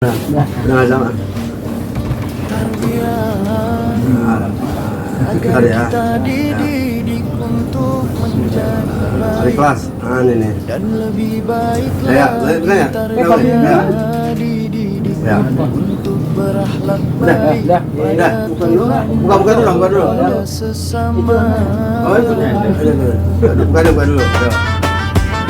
Udah sama. Bentar ya. Hari kelas. Ini nih. Ya, benar ya? Ya. Udah. Buka dulu. Oh, itu. Buka dulu.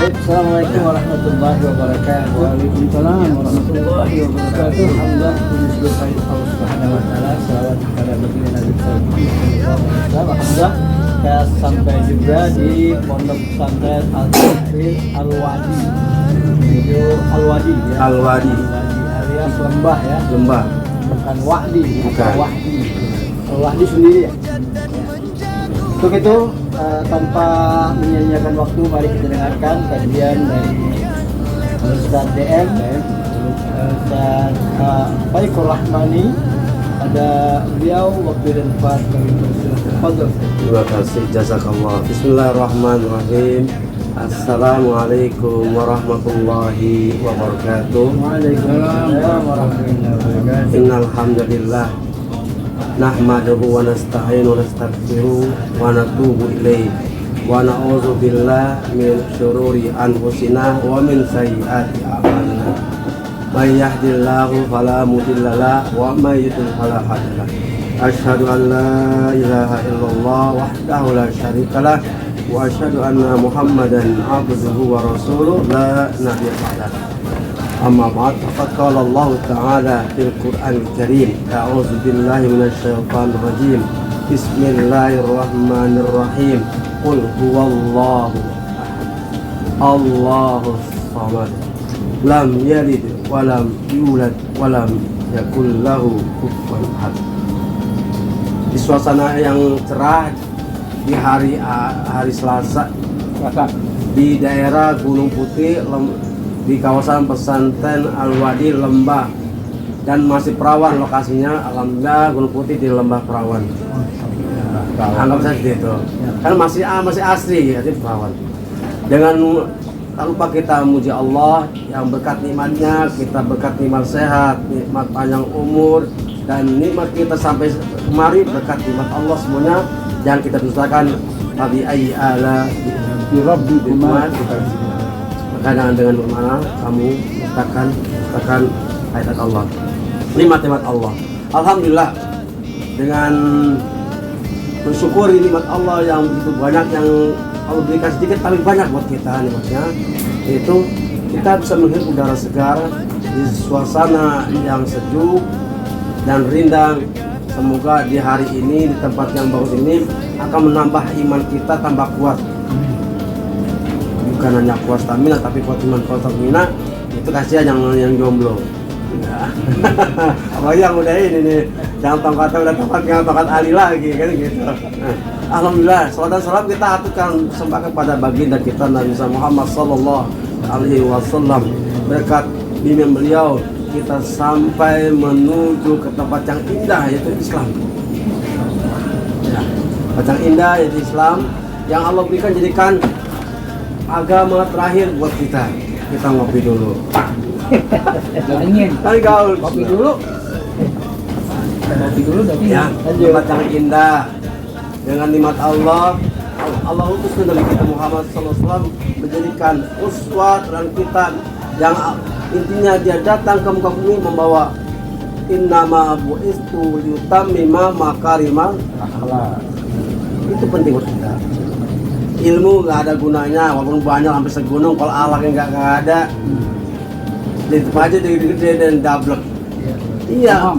Assalamualaikum warahmatullahi wabarakatuh. Waalaikumsalam warahmatullahi wabarakatuh. Alhamdulillah, Allah Subhanahu wa taala, selawat kepada baginda Nabi sallallahu alaihi wasallam. Alhamdulillah, saya sampai juga di Pondok Pesantren Al-Tahrir Al-Wadi. Itu Al-Wadi ya. Al-Wadi alias lembah ya. Lembah. Bukan Wadi, Bukan. Wahdi. Al-Wadi sendiri ya. Untuk itu tanpa menyia-nyiakan waktu, mari kita dengarkan kajian dari Ustaz DM, Ustaz Faiqur Rahmani. Ada beliau waktu dan tempat kami bersilakan. Terima kasih, jazakallah. Bismillahirrahmanirrahim. Assalamualaikum warahmatullahi wabarakatuh. Waalaikumsalam warahmatullahi wabarakatuh. Innal hamdalillah nahmaduhu wa nasta'inu wa nastaghfiruh wa natubu ilaihi wa na'udzu billahi min syururi anfusina wa min sayyiati a'malina. May yahdihillahu fala mudilla lahu wa may yudlil fala hadiya lahu. Asyhadu an la ilaha illallah wahdahu la syarika lah wa asyhadu anna Muhammadan abduhu wa rasuluh la nabiyya ba'dahu. Amma ba'd, faqad qala Allah Ta'ala fil Qur'anil Karim, a'udzu billahi minasy syaithanir rajim. Bismillahirrahmanirrahim. Qul huwallahu ahad. Allahus samad. Lam yalid wa lam yulad wa lam yakul lahu kufuwan ahad. Di suasana yang cerah di hari Selasa di daerah Gunung Putih, di kawasan pesantren Al-Wadi Lembah, dan masih perawan lokasinya. Alhamdulillah, Gunung Putih di Lembah Perawan. Anggap saja gitu. Kan masih asri ya, perawan. Dengan tak lupa kita muji Allah yang berkat nikmatnya, kita berkat nikmat sehat, nikmat panjang umur, dan nikmat kita sampai kemari berkat nikmat Allah semuanya. Jangan kita dustakan. Fabi ayyi ala rabbikum tukadzibun. Kadang dengan bermana kamu katakan ayat Allah, nikmat Allah. Alhamdulillah, dengan mensyukuri nikmat Allah yang begitu banyak, yang Allah berikan sedikit tapi banyak buat kita nikmatnya, itu kita bisa menghirup udara segar di suasana yang sejuk dan rindang. Semoga di hari ini, di tempat yang bagus ini, akan menambah iman kita tambah kuat. Bukan hanya kuat stamina, tapi kuat iman, kuat stamina. Itu kasihan yang jomblo ya. Apa yang udah ini nih, yang tongkatnya udah tongkat Ali lagi kan gitu. Alhamdulillah, salat dan salam kita aturkan sembah kepada baginda kita Nabi Muhammad sallallahu alaihi wasallam. Berkat bimbingan beliau kita sampai menuju ke tempat yang indah, yaitu Islam ya. Tempat yang indah yaitu Islam, yang Allah berikan jadikan agama terakhir buat kita. Kita ngopi dulu. Ingin Gaul kopi dulu. Kopi dulu tapi ya. Tempat yang indah dengan nikmat Allah. Allah utus Nabi kita Muhammad SAW menjadikan uswah dan kita, yang intinya dia datang ke muka bumi membawa innama bu'istu liyutammima makarimal akhlaq. Itu penting buat kita. Ilmu nggak ada gunanya walaupun banyak sampai segunung, kalau akhlaknya nggak ada. Itu aja gede dan dablek. Iya.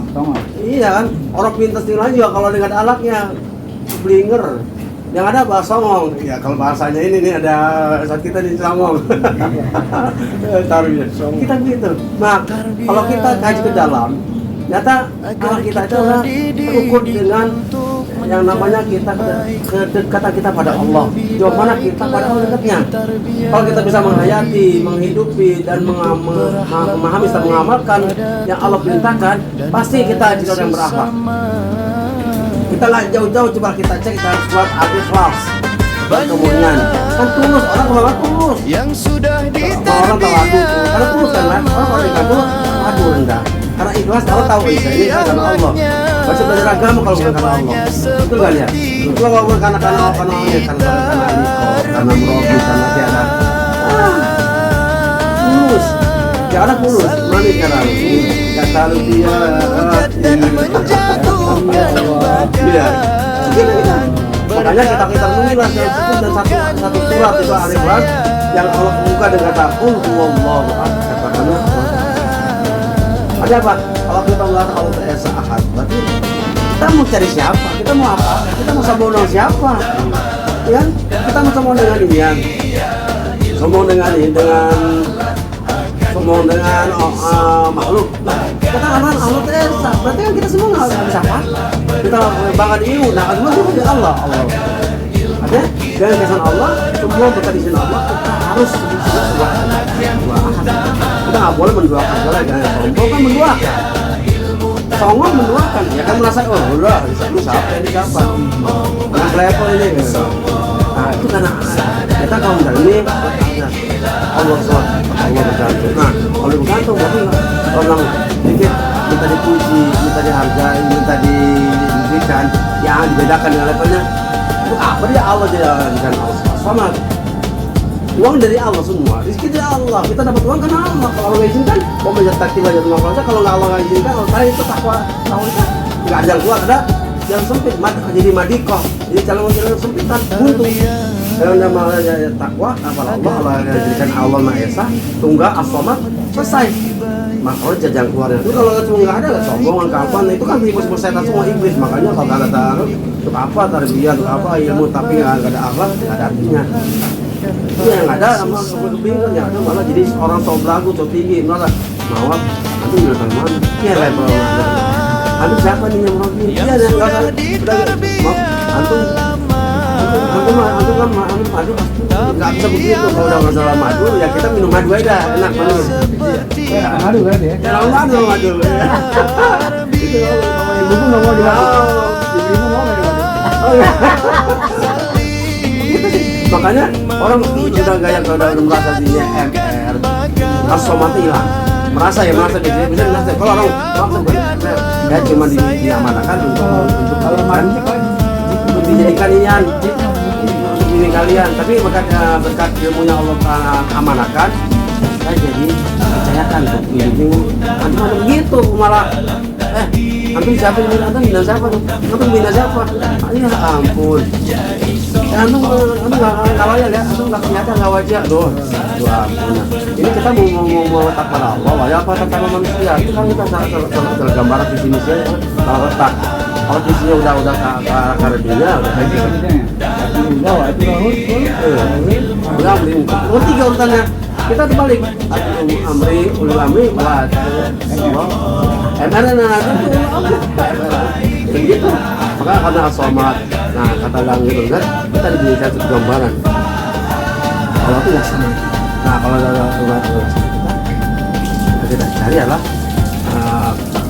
Iya kan, orang pintar tinggal juga kalau dengan akhlaknya blinger. Yang ada bahasa songong. Ya kalau bahasanya ini nih ada saat kita di songong. Taruhnya. Kita gitu. Nah, kalau kita kaji ke dalam, ternyata akhlak kita itu adalah terukur dengan yang namanya kita kedekatan kita pada Allah. Jauh mana kita pada Allah dekatnya. Kalau kita bisa menghayati, menghidupi, dan memahami serta mengamalkan yang Allah perintahkan, pasti kita jadi orang yang berakhlak. Kita lah jauh-jauh, coba kita cek, kita harus buat al-ikhlas, kemudian kan tulus, orang kalau tulus yang sudah orang tahu karena tulus kan, orang kalau ikan tulus aduh rendah. karena ikhlas, kalau tahu ini karena Allah. Masih belajar agama kalau bukan karena Allah. Itu kan ya. Itu kalau bukan karena ini, karena merobi, karena tiada. Mulus. Tiada mulus. Mana sekarang? Kata lu dia. Iya. Makanya kita mengilah dan satu surat itu Al-Ikhlas yang Allah buka dengan kata Qul huwallahu ahad. Katakanlah ada apa? Kalau kita mengatakan Allah Esa Ahad, berarti kita mau cari siapa? Kita mau apa? Kita mau sombong siapa? Ya? Kita mau sombong dengan ini yang sombong dengan makhluk. Kita aman Allah Esa. Berarti kan kita semua nggak bisa apa? Kita bangga di ilmu. Nah, semua itu dari Allah. Artinya dengan kesan Allah, semua berkat izin Allah, kita harus sebuah ahad. Kita nggak boleh menduakan segala, jangan sombong kan menduakan. Songong menduakan, ya kan merasa udah ini siapa? Anak level ini. Nah itu karena kita kaum ini Allah bergantung. Nah kalau bergantung berarti orang dikit minta dipuji, minta dihargai, minta diberikan, yang dibedakan dengan levelnya. Itu apa dia Allah dengan Allah sama. Uang dari Allah semua, rezeki dari Allah. Kita dapat uang karena Allah. Kalau Allah izinkan, mau mencetak tiba jadi uang kalau nggak Allah nggak izinkan, kalau saya itu takwa tahun itu nggak ada keluar, ada yang sempit, jadi madikoh, jadi jalan sempitan, buntu. Kalau anda mau takwa, apa Allah jadikan Allah Maha Esa, tunggal as-somad, selesai. Makanya jajang keluarnya. Itu kalau cuma nggak ada, sombongan kapan, itu kan tipe-tipe setan semua iblis. Makanya kalau nggak ada taruh, untuk apa tarbiyah, untuk apa ilmu, tapi nggak ada akhlak, nggak ada artinya. Itu yang ada sama kebingungan yang ada malah jadi orang sok belagu, sok tinggi, malah mawat. Antum bilang mana? Iya level mana? Antum siapa nih yang merogi? Iya yang nggak usah. Maaf, antum kan madu nggak bisa begitu. Kalau udah masalah madu, ya kita minum madu aja, enak banget. Madu kan ya? Ya madu. Itu ibu nggak mau dimakan. Ibu mau nggak dimakan? Makanya orang sudah gaya kalau udah merasa dirinya MR, as-somad hilang. Merasa bisa merasa. Kalau orang dia cuma diamanahkan untuk kalian, untuk dijadikan inian, untuk ini kalian. Tapi berkat ilmunya Allah amanahkan, saya jadi percayakan untuk ini. Antum begitu malah. Antum siapa yang minta? Antum minta siapa? Antum minta siapa? Ya ampun. Antum nggak wajah ya? Antum nggak kelihatan nggak wajah doh. Ini kita mau letak pada Allah, wajah apa letak pada manusia? Itu kan kita salah gambaran visi misinya kalau letak. Kalau visinya udah ke arah dunia, udah kayak gitu. Udah ambil tiga urutannya. Kita terbalik. Ulul amri, buat begitu. Maka karena as-somad, nah kata langit kan kita diberi satu gambaran. Allah itu laksana. Nah kalau ada kita cari adalah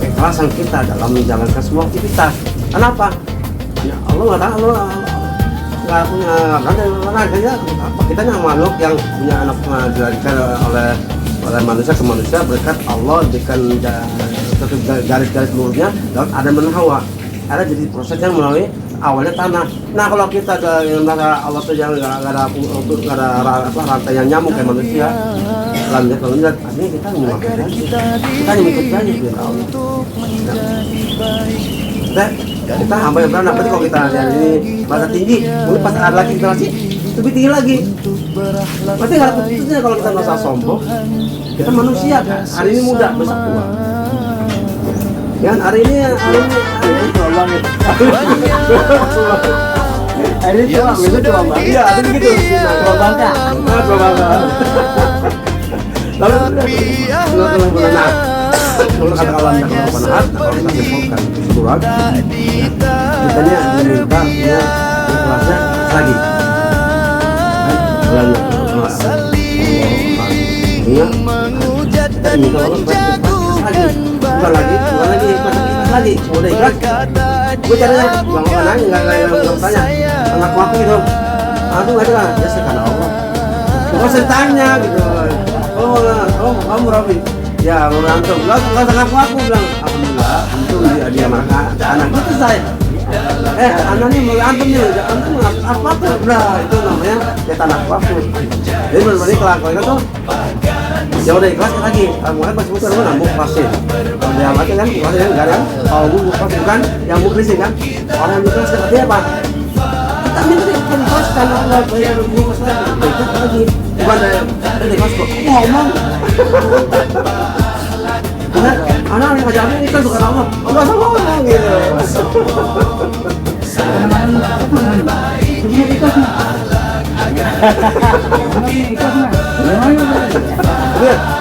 keikhlasan kita dalam menjalankan semua aktivitas. Kenapa? Ya Allah nggak tahu, nggak punya karena apa? Kita yang makhluk yang punya anak dilahirkan oleh manusia ke manusia berkat Allah berikan garis-garis lurusnya lalu ada menhawa. Ada jadi prosesnya melalui awalnya tanah. Nah kalau kita yang Allah tuh yang nggak ada rantai yang nyambung kayak manusia, lalu artinya kita memakai kita mengikut janji kita Allah. Kita hamba yang beranak. Berarti kalau kita lihat ini masa tinggi, kemudian pas ada lagi kita masih lebih tinggi lagi. Berarti nggak putusnya kalau kita merasa sombong, kita manusia kan. Hari ini muda, besok tua. Ya hari ini tolong ya. Hari ini cuma besok cuma bang. Iya, ada begitu. Cuma bangka. Cuma bangka. Lalu benar. Kalau kata Allah tidak bermanfaat, kalau kita simpulkan surat, kitanya diminta dia ikhlasnya lagi. Lalu bukan lagi lagi udah ikhlas. Gue caranya nggak nanya, nggak tanya, anak aku gitu. Aku nggak ada, ya sih karena Allah. Gue sering tanya gitu. Oh kamu Rabi. Ya baru antum, nggak usah ngaku bilang alhamdulillah, antum dia makan anak itu saya. Anaknya mau antum nih, antum apa tuh? Udah itu namanya kita aku. Jadi benar-benar kelakuan itu ya udah ikhlas lagi. Mulai pas muter kan nambung pasir. Kalau dia mati kan pasir enggak kan? Kalau gua pasir bukan yang muklisin kan? Orang yang ikhlas seperti apa? Kita minta ikhlas kalau nggak bayar ikhlas lagi. Bukan dari ikhlas kok ngomong. Anak yang ngajarin itu kan bukan Allah. Allah sama ngomong gitu.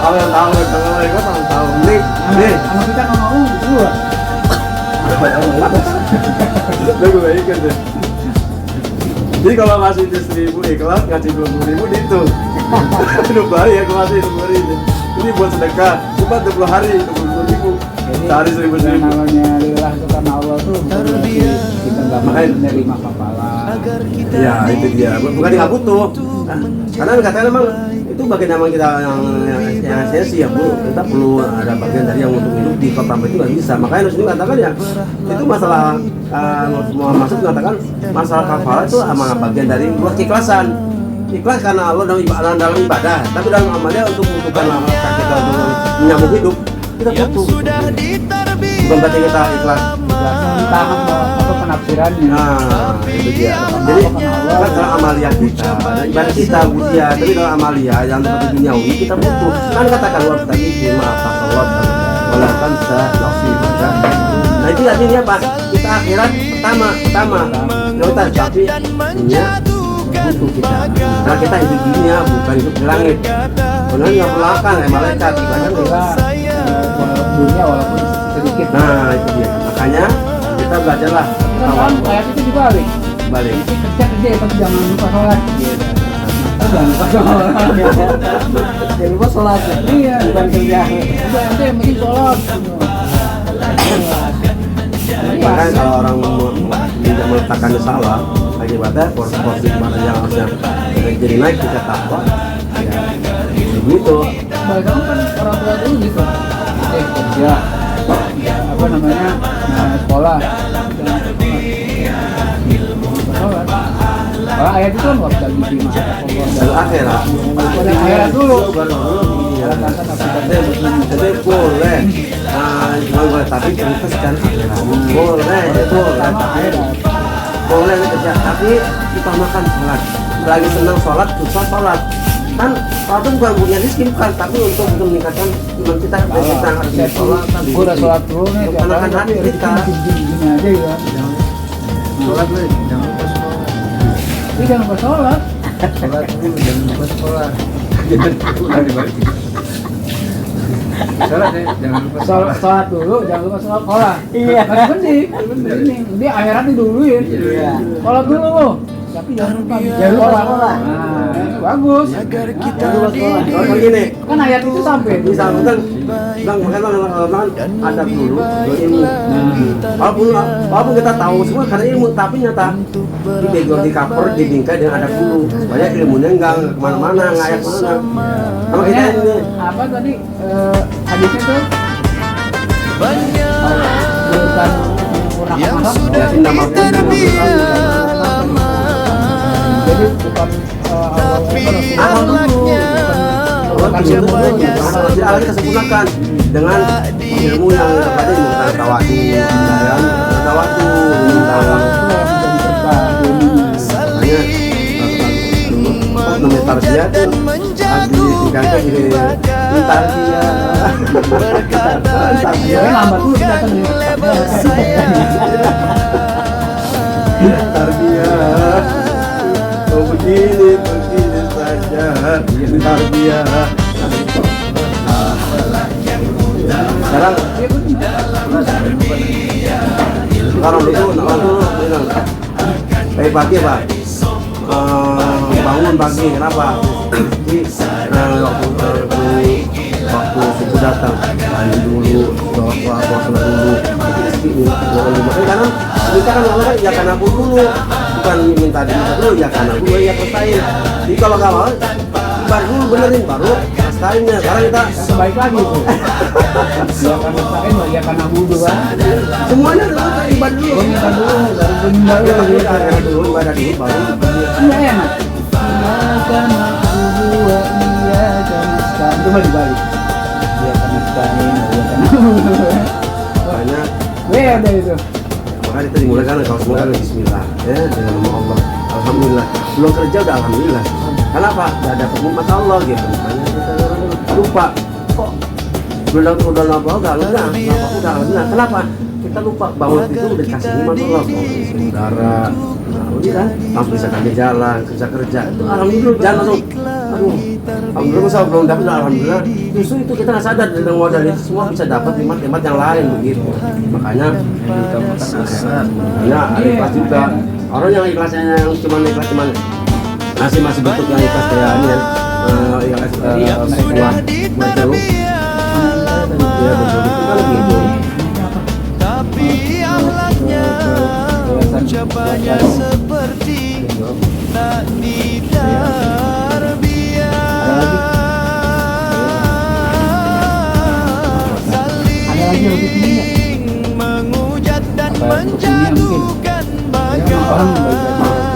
Kalau yang tahu mereka tahu nih. Sama kita ngomong dua. Gue ikan deh. Jadi kalau ngasih 1.000 ikhlas, ngasih 20.000 dihitung. 20 hari ya, gue ngasih 20 hari ini. Ini buat sedekah, cuma 20 hari 20.000. Sehari 1.000. Namanya lillah itu karena Allah tuh kita nggak mau menerima kepala. Ya itu dia, bukan nggak butuh. Karena katanya memang itu bagian memang kita yang esensi ya Bu. Kita perlu ada bagian dari yang untuk hidup di kota itu nggak bisa. Makanya Rasulullah katakan ya itu masalah semua masuk mengatakan masalah kafara itu sama bagian dari buat keikhlasan. Ikhlas karena Allah dalam ibadah, tapi dalam amalnya untuk membutuhkan kita untuk menyambung hidup kita butuh. Bukan berarti kita ikhlas Tahan apa penafsirannya. Nah, itu dia. Jadi kan dalam amalia kita, ibadah kita usia, tapi dalam amalia yang seperti duniawi kita butuh. Kan katakan Allah tadi maaf Allah walaupun saya. Nah itu artinya apa? Kita akhirat pertama prioritas, tapi dunia butuh kita. Nah kita hidup di dunia bukan hidup di langit. Benar yang belakang malaikat bahkan kita Dunia walaupun sedikit. Nah itu dia. Makanya kita belajarlah. Kan ayat itu dibalik. Balik. Kerja tapi jangan lupa sholat. Jangan lupa sholat. Jangan lupa sholat. Iya, bukan kerja. Udah ente yang penting sholat. Bahkan kalau orang tidak meletakkan salah, akibatnya porsi mana yang harusnya jadi naik kita takwa, ya begitu. Bahkan kan orang tua dulu gitu. Kerja, apa namanya, sekolah. Kalau ayat itu kan waktu lagi di masa Lalu akhirat. Pada akhirat dulu. Jadi boleh. Boleh tapi teruskan akhirat. Boleh. Boleh kerja tapi utamakan sholat. Lagi senang sholat, susah sholat. Kan sholat itu bukan punya rezeki bukan, tapi untuk meningkatkan iman kita. Kita harus sholat. Udah sholat dulu nih. Menyenangkan hati kita. Gini aja ya. Sholat nih, jangan lupa sholat. Ini jangan lupa sholat. Sholat dulu, jangan lupa sekolah. Jangan dibalik. Sholat ya, jangan lupa Sholat dulu, jangan lupa sekolah. Iya. Penting. Dia akhirat diduluin. Iya. Sholat dulu loh. Tapi jangan lupa sekolah. Nah, bagus. Jangan lupa sekolah. Kalau begini, Kan ayat itu sampai. bisa kan, makanya ada dulu ilmu. Walaupun kita tahu semua karena ilmu, tapi nyata di background, di cover, di bingkai dan ada dulu. Banyak ilmunya enggak kemana-mana, ngayak mana. Sama kita ini. Apa tadi hadisnya tuh? Bukan yang sudah diterima, jadi bukan tapi akhlaknya semuanya Allah kesempurnakan dengan ilmu yang terkadang tentang tawadu, namanya tarbiyah tuh ditinggalkan jadi tarbiyah lambat dulu kita kan tarbiyah oh begini saja tarbiyah sekarang itu pagi Pak bangun pagi kenapa di waktu subuh datang mandi dulu sholat dulu karena kita kan orang ya karena aku dulu bukan minta dulu ya karena gue ya selesai jadi kalau nggak mau baru dulu benerin baru nasta'innya. Sekarang kita Sebaik lagi tuh. Dia kan nasta'in, dia kan abudu kan. semuanya adalah ibadah dulu. Gue minta dulu, baru gue minta Ibadah dulu. dulu, ibadah dulu, ibadah dulu, baru. Iya enak. Iya kan abudu wa iya kan nasta'in. Coba dibalik. Iya kan nasta'in, iya kan abudu. Makanya Beda itu. makanya kita dimulaikan kalau semua kan Bismillah ya dengan nama Allah. Alhamdulillah. Belum kerja udah alhamdulillah. Kenapa? Udah dapat nikmat Allah gitu. Makanya kita lupa. Kok udah nambah udah alhamdulillah. Kenapa? Kita lupa bahwa itu udah dikasih nikmat Allah. Saudara, nah udah kan, langsung bisa kerja jalan, kerja itu alhamdulillah jangan langsung. Aduh, alhamdulillah masa belum dapat alhamdulillah. Justru itu kita nggak sadar dengan modal itu semua bisa dapat nikmat-nikmat yang lain begitu. Makanya ya ada ikhlas juga. Orang yang ikhlasnya yang cuma masih bentuk yang ikhlas kayak ini ya. Buah jeruk. Ya betul itu kan begitu. Tapi akhlaknya ucapannya seperti tak saling mengujat dan menjatuhkan bagaimana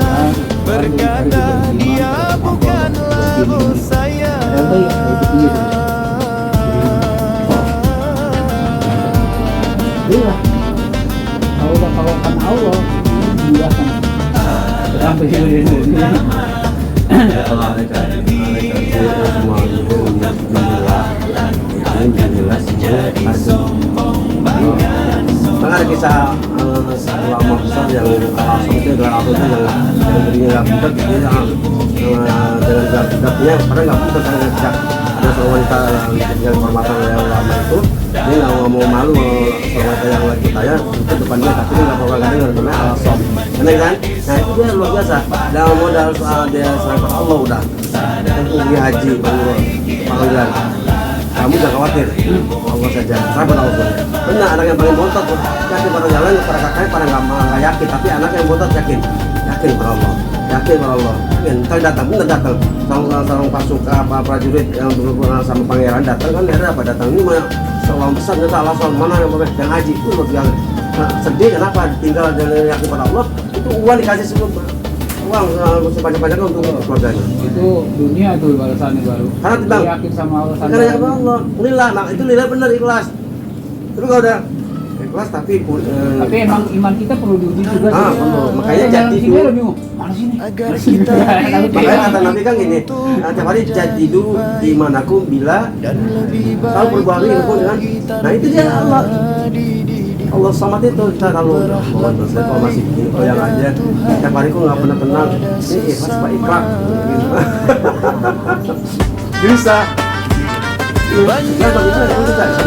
berkata dia bukanlah bos saya. Iya. Kalau kan Allah, dia kan. Sampai sini. Karena ada kisah ulama besar yang itu adalah yang dirinya nggak budak, dia dengan nggak budaknya, karena nggak budak karena ada seorang wanita yang hormatan oleh ulama itu, dia nggak mau malu seorang wanita yang lagi tanya itu depannya, tapi dia nggak mau dengar karena alasan, karena kan, nah itu dia luar biasa, dalam modal dia sahabat Allah udah, pergi haji, panggilan. Kamu jangan khawatir, Allah saja, sahabat Allah. Benar, anak yang paling bontot, yakin pada jalan, para kakaknya pada nggak yakin, tapi anak yang bontot yakin pada Allah, yakin, ntar datang, benar datang, sarung pasukan apa prajurit yang dulu sama pangeran datang kan, ada apa datang ini mana seorang besar, ternyata Allah soal mana yang haji itu loh yang sedih, kenapa tinggal dan yakin pada Allah, itu uang dikasih sebelum uang sebanyak-banyaknya untuk keluarganya. Itu dunia tuh balasannya baru. Karena tentang yakin sama Allah. Karena yakin sama Allah. Lillah, nah itu lillah benar ikhlas. Tapi kalau udah ikhlas tapi emang iman kita perlu diuji juga. Perlu. Makanya jadi dulu. Mana sini? Agar kita makanya kata Nabi kan gini, tiap hari jadi dulu dimanakum bila dan lebih kalau berbuat ilmu dengan, nah itu dia Allah. Allah Samad itu kita kalau masih yang aja tiap hari kok nggak pernah tenang ini ikhlas pak ikhlas bisa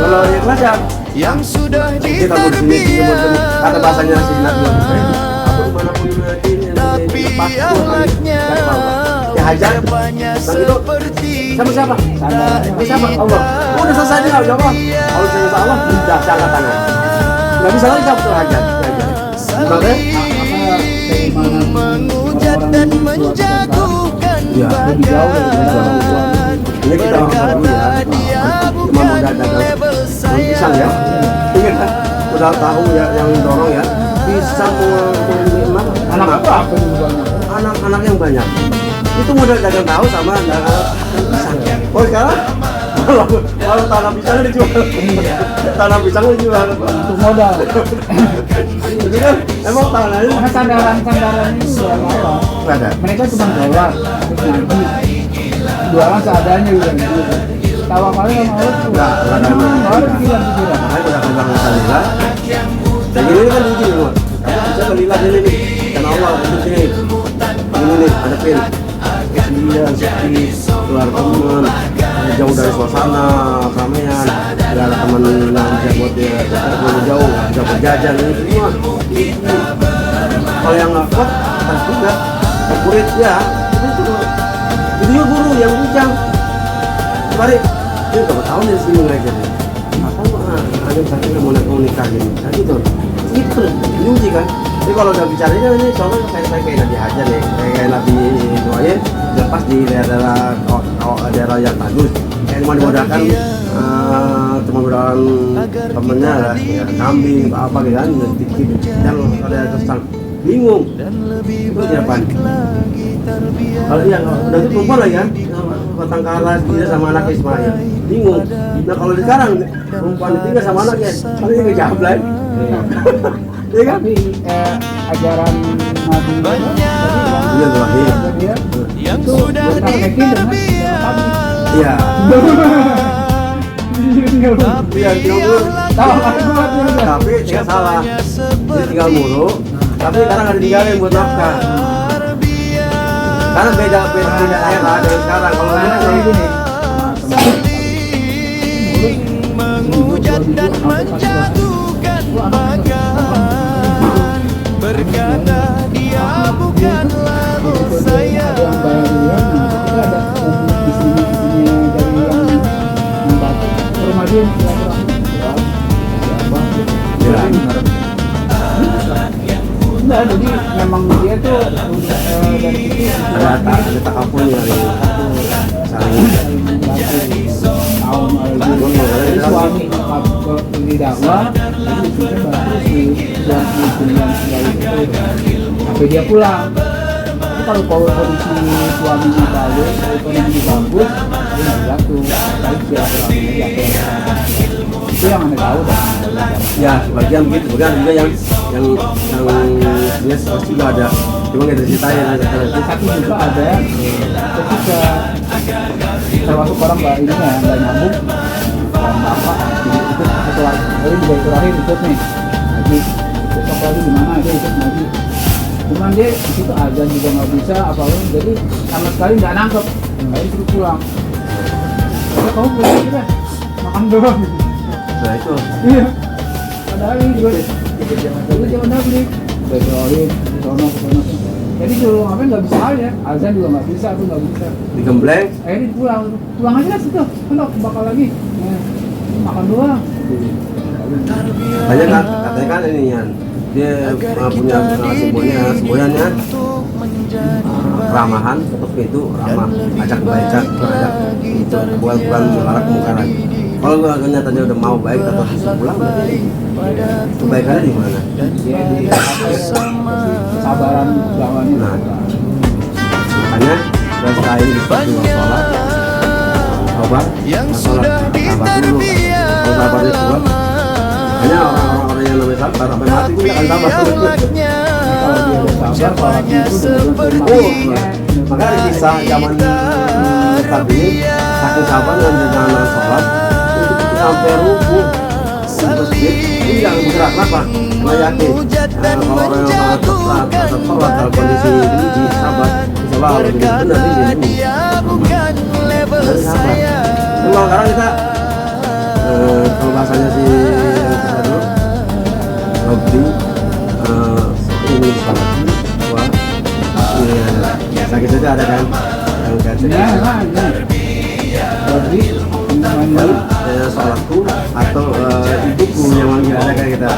kalau ikhlas ya yang sudah kita di sini ada bahasanya si Nabi aku dimanapun tapi akhlaknya ya hajar seperti sama siapa Allah udah selesai nih Allah kalau selesai Allah udah angkat tangan nggak bisa lagi kamu hajat mengujat dan menjatuhkan badan berkata dia bukan label saya. Pisang ya, ingat kan? Udah tahu ya yang dorong ya. Pisang anak apa anak yang banyak. Itu modal dagang tahu sama dagang pisang. Oh sekarang kalau tanah pisang dijual, tanah pisang dijual untuk modal. Jadi kan emang tanahnya Karena sandaran itu udah apa? ada. Mereka cuma jualan, terus ngaji, jualan seadanya juga gitu. Tawakalnya sama Allah tuh. Nggak ada. Nggak ada pikiran-pikiran. Makanya udah pegang Alhamdulillah. Dan ini kan uji nih, kamu bisa belilah ini nih, karena Allah itu sini. Ini nih, hadapin. Kesedihan, sedih, keluar teman, jauh dari suasana, keramaian, nggak ada teman yang bisa buat dia jauh, nggak bisa berjajan, ini semua. Kalau yang nggak kuat, harus juga. Murid ya, itu guru yang bujang. Mari, ini berapa tahun dari sini ngajar nih? Apa ada satu mau nikah gini, nah gitu. Itu diuji kan. Jadi kalau udah bicara ini contoh kayak Nabi Hajar nih, kayak Nabi Ibrahim lepas di daerah daerah yang bagus. Cuma dimodalkan cuma modal temennya lah, ya, kambing apa gitu kan, dikit yang ada kesan bingung itu siapa? Kalau yang udah itu perempuan lagi kan, batang karas dia sama anak Ismail bingung. Nah kalau sekarang perempuan ditinggal sama anaknya, paling nggak jawab lagi. Ya kan? Tapi ajaran Nabi Iya terakhir. yang itu sudah diperbaiki dengan Iya. Iya, tapi dia salah. Dia tinggal mulu, tapi sekarang ada ditinggalin buat nafkah. Karena beda daerah dari sekarang. Kalau ini kayak gini. menghujat dan menjatuhkan bagan, berkata dia bukanlah saya. Enggak, jadi memang dia tuh dari situ Ada takapun dari saling. jadi suami di dakwah jadi istrinya bantu si suami dengan segala itu sampai dia pulang. Tapi kalau kondisi suaminya bagus, ekonomi bagus, dia nggak jatuh. Tapi silaturahmi aja itu yang anda tahu dah. Ya, sebagian begitu, sebagian juga yang dia juga ada, cuma nggak diceritain aja. Tapi juga ada ketika termasuk orang nggak ini ya nggak nyambung dan bapak jadi ikut setelah ini juga itu terakhir ikut nih lagi besok lagi gimana dia ikut lagi cuman dia di situ azan juga nggak bisa apapun jadi sama sekali nggak nangkep kayak disuruh pulang kalau kamu pulang kita makan doang Nah itu. iya padahal ini juga itu zaman Nabi udah doain di sono ke sono jadi suruh ngapain nggak bisa aja azan juga nggak bisa aku nggak bisa Digembleng. akhirnya pulang aja lah situ kan bakal lagi makan doang Banyak kan, katanya kan ini Yan, dia punya semboyannya ramahan, tetap itu ramah, ajak kebaikan, ajak bukan melarang kemungkaran. Kalau nyatanya udah mau baik atau bisa pulang, berarti kebaikannya di mana? dia di kesabaran lawannya Nah, makanya dan setelah ini disuruh sholat, sabar, sholat, sabar dulu. Kalau sabarnya kuat, hanya orang-orang yang namanya sabar sampai mati pun akan sabar. kalau dia udah sabar sholatnya itu Makanya di kisah zaman tadi saking sabar dan dengan sholat itu sampai rubuh di masjid itu yang bergerak apa? Karena yakin kalau orang yang sangat tetap sholat dalam kondisi ini sabar, insya Allah lebih benar di sini. Dan sabar. Memang sekarang kita kalau bahasanya si Robby ini salah wah sakit saja ada kan yang kata sholatku atau ibuku yang manggil ada kan kita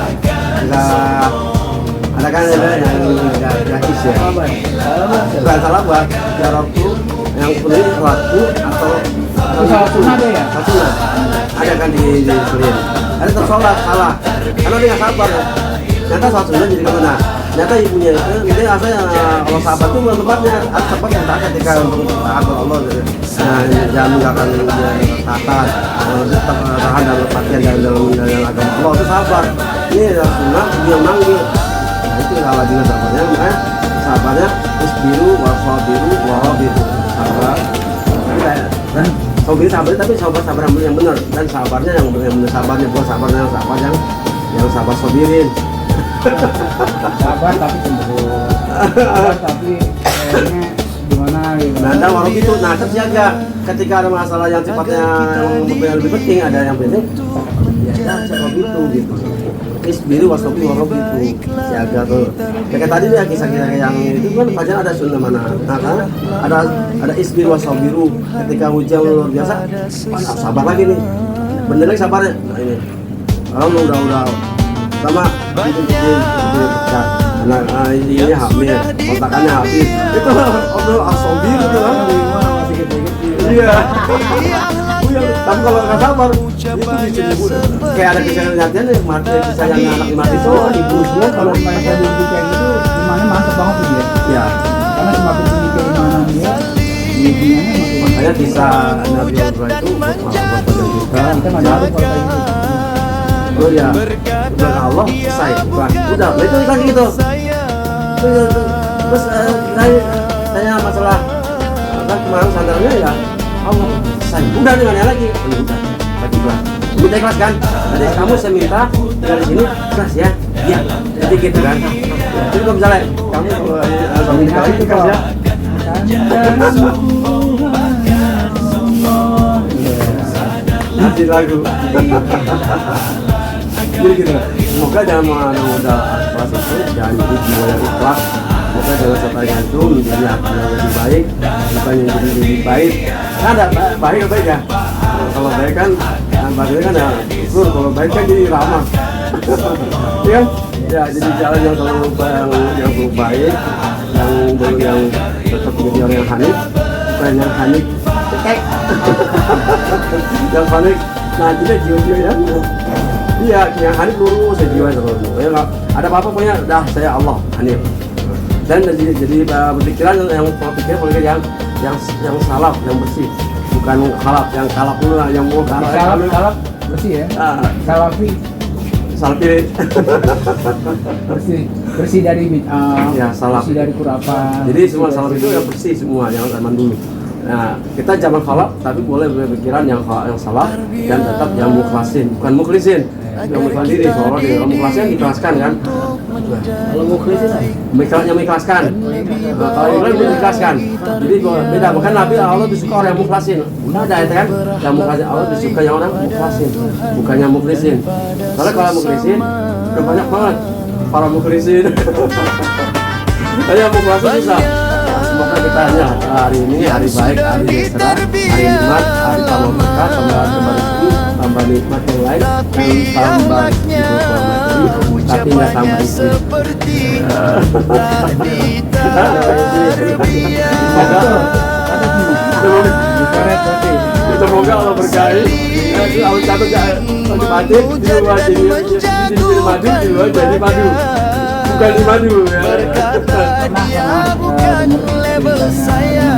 ada kan yang gratis ya bukan salah buat jarabku yang penting sholatku atau salat sunnah deh ya sunnah ada kan di Surin ada tersolat salah karena dia nggak sabar ternyata sholat sunnah jadi kemana ternyata ibunya itu asalnya kalau sahabat itu tempatnya tempat yang tak ketika untuk taat Allah jangan meninggalkan taatan tetap tahan dalam perhatian dalam agama Allah itu sabar ini sunnah dia manggil nah itu salah juga sahabatnya makanya sahabatnya isbiru wasabiru wahabiru sabar dan sabar tapi sabar yang benar dan sabarnya yang benar sabarnya bukan sabarnya yang sabar sobirin sabar tapi cemburu sabar tapi kayaknya gimana gitu nah warung itu nah terjaga ketika ada masalah yang sifatnya yang lebih penting ada yang penting ya warung itu gitu isbiru wasobi warung itu jaga tuh kayak tadi ya kisah-kisah yang itu kan fajar ada sunnah mana nah kan ada isbiru wasobiru ketika hujan luar biasa sabar lagi nih bener lagi sabarnya nah ini kalau udah sama ini hamil kontakannya habis itu obrol asobir itu kan masih gitu Iya. Tapi kalau nggak sabar, itu bisa dibunuh. Kayak ada kisah nyatian yang mati, kisah yang anak mati itu dibunuh. Kalau mereka begitu kayak gitu, imannya mantap banget tuh dia. Ya. Karena semakin tinggi keimanan dia, imannya makin mantap. Makanya kisah Nabi Ibrahim itu berapa kita Nggak ada kalau kayak gitu. Oh ya, udah Allah selesai, udah, itu kan gitu. Terus saya tanya masalah kan kemarin sandarnya ya Allah selesai, udah dengan yang lagi, oh, udah, bagi ikhlas, minta ikhlas kan? Jadi kamu saya minta dari sini ikhlas ya, iya, jadi gitu kan? Jadi kalau misalnya kamu suami sekali ikhlas ya, nanti lagu. Jadi gitu, semoga jangan modal ikhlas itu, jangan jadi jiwa yang ikhlas. Semoga jangan sampai gantung menjadi hati yang lebih baik, bukan yang jadi lebih baik. Kan ada baik baik ya. Kalau baik kan, baiknya kan ya syukur. Kalau baik kan jadi ramah. Iya kan? Ya jadi jalan yang selalu yang baik, yang tetap menjadi orang yang hanif, bukan yang hanif cekek. Yang panik nantinya jiwa-jiwa ya. Iya, yang hanif lurus saya jiwa terus. Ya nggak ada apa-apa pokoknya. Dah saya Allah hanif. Dan jadi berpikiran yang pikir yang salaf, yang bersih, bukan kalap, yang kalap dulu lah, yang mau Kalap bersih ya. Salafi bersih dari bid'ah, ya, salaf. bersih dari kurapan. Jadi semua salaf itu yang bersih semua, yang zaman dulu. Nah, kita zaman kalap tapi boleh berpikiran yang salaf dan tetap yang mukhlasin, bukan mukhlisin. Yang mukhlas diri, soalnya dia mukhlasin dikeraskan kan. Kalau mukhlisin Yang mengikhlaskan. Nah, kalau Ibrahim mengikhlaskan. Jadi beda, bukan Nabi Allah disuka orang yang mukhlasin. Udah ada itu kan? Yang mukhlasin Allah disuka yang orang mukhlasin, bukan yang mukhlisin. Soalnya kalau mukhlisin, udah banyak banget para mukhlisin. Tapi yang mukhlasin bisa. Semoga kita hanya hari ini hari baik, hari mesra, hari nikmat, hari tambah berkah, tambah nikmat yang lain, dan tambah hidup materi, tapi nggak tambah istri. Semoga Allah berkahi. Allah catat jadi madu, di luar jadi madu, di luar jadi madu. Bukan di madu ya. Berkata dia bukan label saya.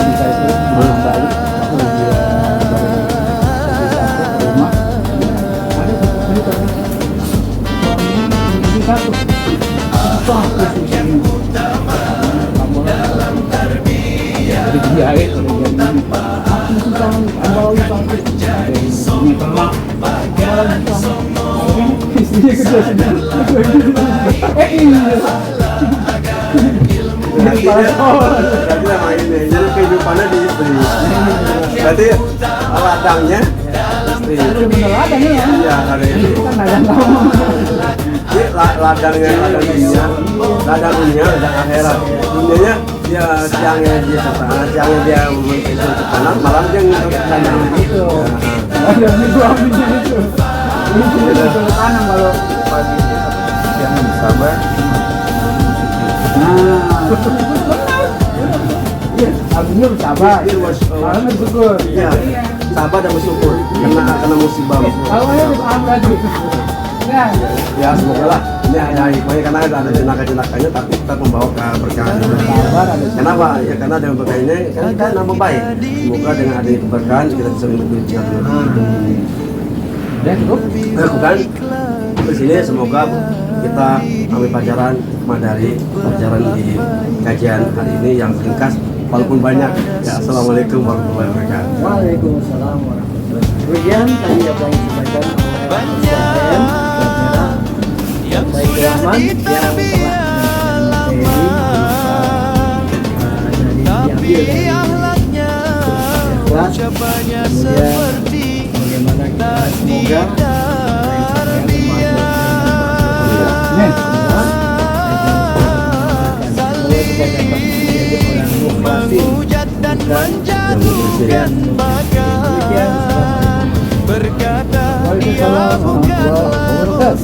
Berarti sama ini, jadi kehidupannya di istri. Berarti ladangnya istri. Iya, ada ini. Jadi ladangnya ladang dunia, ladang akhirat. Dunianya dia siangnya dia setanah, siangnya dia itu setanah, malam dia ngikut tanah. Itu. Ada minggu ambil itu. Ini tanam kalau pagi yang sabar. Iya, artinya bersabar. Malam bersyukur. Iya, sabar dan bersyukur karena musibah. Awalnya dipaham lagi. Ya semoga lah. Ini ada hikmahnya karena ada jenaka-jenakanya, tapi tetap membawa keberkahan. Kenapa? Ya karena dengan berkah ini kan kita nama baik. Semoga dengan adanya keberkahan kita bisa mengikuti jalan. Dan cukup. Bukan. Di sini semoga kita ambil pelajaran dari pelajaran di kajian hari ini yang ringkas walaupun banyak. Ya, assalamualaikum warahmatullahi wabarakatuh. Waalaikumsalam warahmatullahi wabarakatuh. Kemudian tadi apa yang disampaikan yang sudah dibiar, tapi akhlaknya ucapannya seperti tidak menghujat dan menjatuhkan maka berkata dia bukan